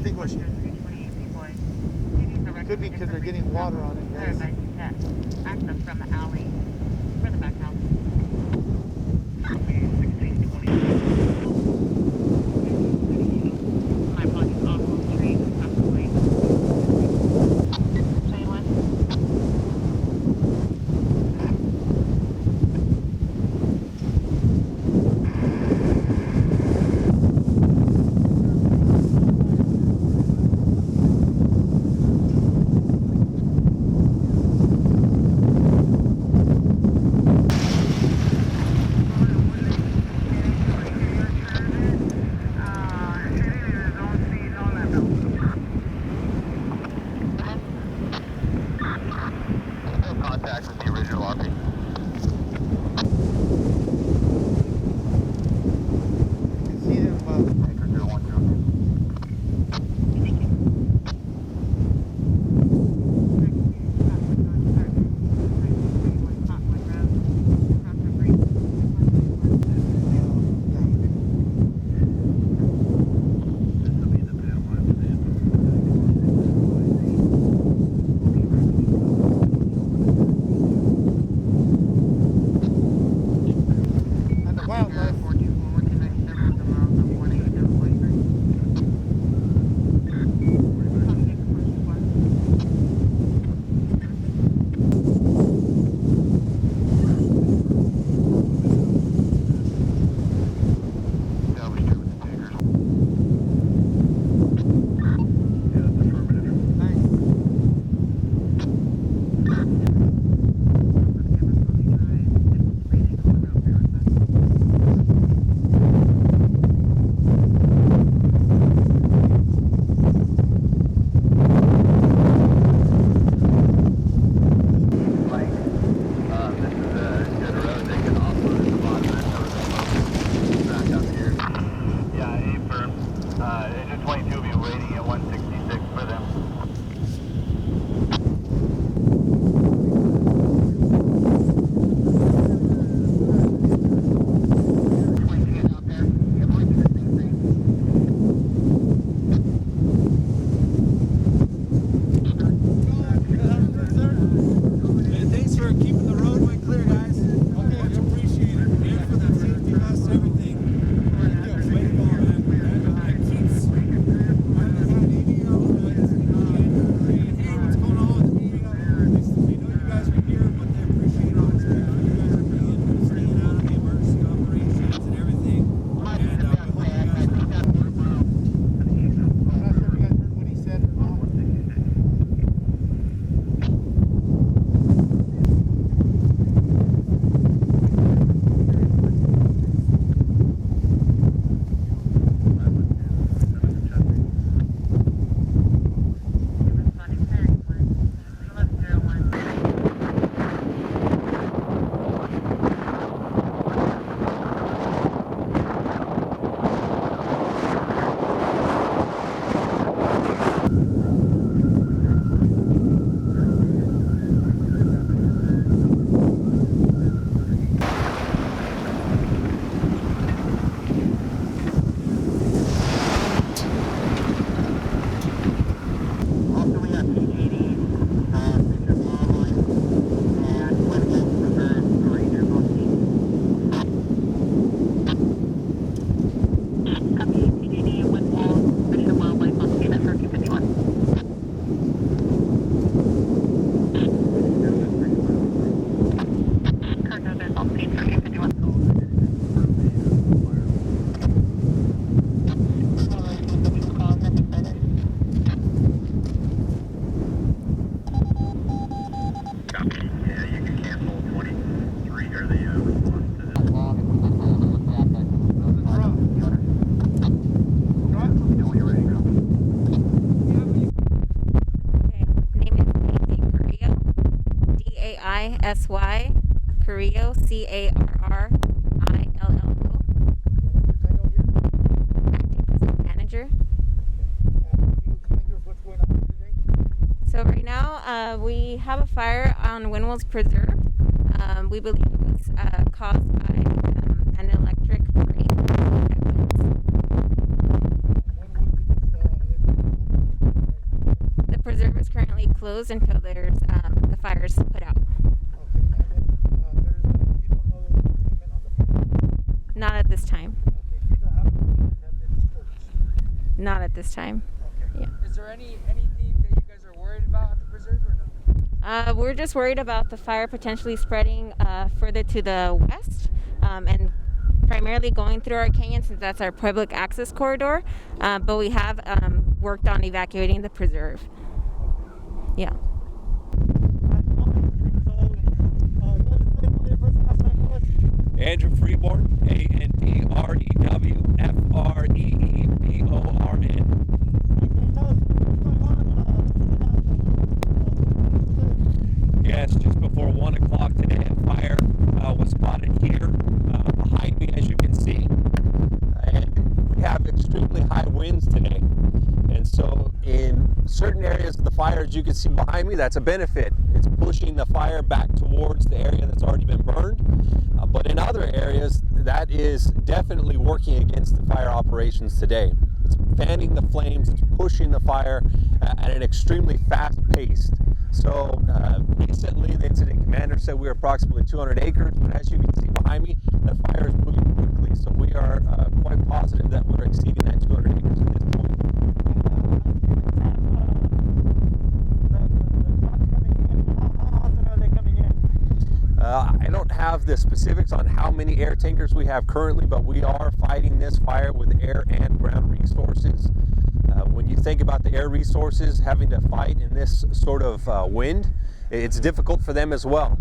extinguishing. Could be because they're getting water on it, guys. Access from the alley for the back house. My apologies, off the trees, possibly. Contact with the original RP. You can see them Anchor 010. and the wildlife. Yeah, we start with the tankers. Yeah, that's affirmative. Nice. Like, this is a good road. They can offload at the bottom and back up here. Yeah, A firm. Engine 22 will be waiting at 166 for them. Thanks for keeping the roadway clear, guys. Much appreciated. And for the safety vests, everything. Way to go, man. That keeps. I haven't had any hey, what's going on with the meeting? They know you guys are here, but they appreciate all the stuff you guys are doing, staying out of the emergency operations and everything. And we hope you guys are I'm not sure if you guys heard what he said or not. Also, we have PG&E, Picture Modeling, and Wetlands Preserve, the Ranger both Copy PDD with Wall, Fish and Wildlife on scene at 1351. Kern County on scene 1351. Copy. Yeah, you can cancel 23 or the response to this. When you're ready to go. Okay, name is Daisy Carrillo, Daisy Carrillo, Carrillo, acting president manager. What's going on today? So right now we have a fire on Windwell's Preserve. We believe it was caused by an electric break that was When was it? currently closed until there's the fire's put out. Okay, and then you don't know the treatment on the fire? Not at this time. Okay, you don't have any that been purchased? Not at this time. Okay. Yeah. Is there anything that you guys are worried about at the preserve or no? We're just worried about the fire potentially spreading further to the west and primarily going through our canyon since that's our public access corridor. But we have worked on evacuating the preserve. Yeah. Andrew Freeborn, ANDREWFREEBORN. Yes, just before 1 o'clock today, a fire was spotted here behind me, as you can see. And we have extremely high winds today. And so in certain areas of the fire, as you can see behind me, that's a benefit. It's pushing the fire back towards the area that's already been burned. But in other areas, that is definitely working against the fire operations today. It's fanning the flames, it's pushing the fire at an extremely fast pace. So recently, the incident commander said we were approximately 200 acres, but as you can see behind me, the fire is moving quickly. So we are quite positive that we're exceeding that 200 acres at this point. I don't have the specifics on how many air tankers we have currently, but we are fighting this fire with air and ground resources. When you think about the air resources having to fight in this sort of wind, it's difficult for them as well.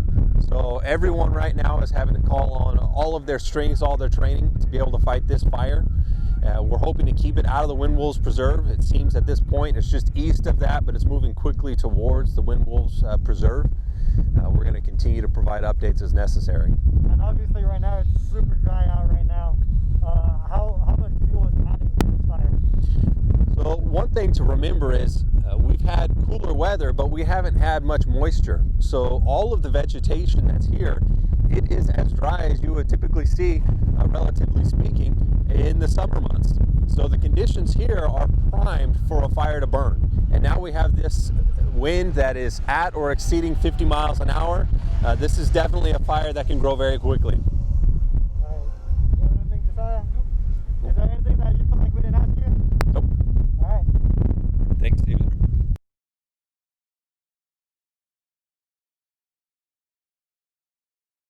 So everyone right now is having to call on all of their strengths, all their training to be able to fight this fire. We're hoping to keep it out of the Wind Wolves Preserve. It seems at this point it's just east of that, but it's moving quickly towards the Wind Wolves Preserve. We're going to continue to provide updates as necessary. And obviously right now it's super dry out right now. How much fuel is adding to this fire? So one thing to remember is we've had cooler weather, but we haven't had much moisture. So all of the vegetation that's here, it is as dry as you would typically see, relatively speaking, in the summer months. So the conditions here are primed for a fire to burn. And now we have this wind that is at or exceeding 50 miles an hour. This is definitely a fire that can grow very quickly. All right. You have anything, Josiah? Is there anything that you feel like we didn't ask you? Nope. All right. Thanks, Steve.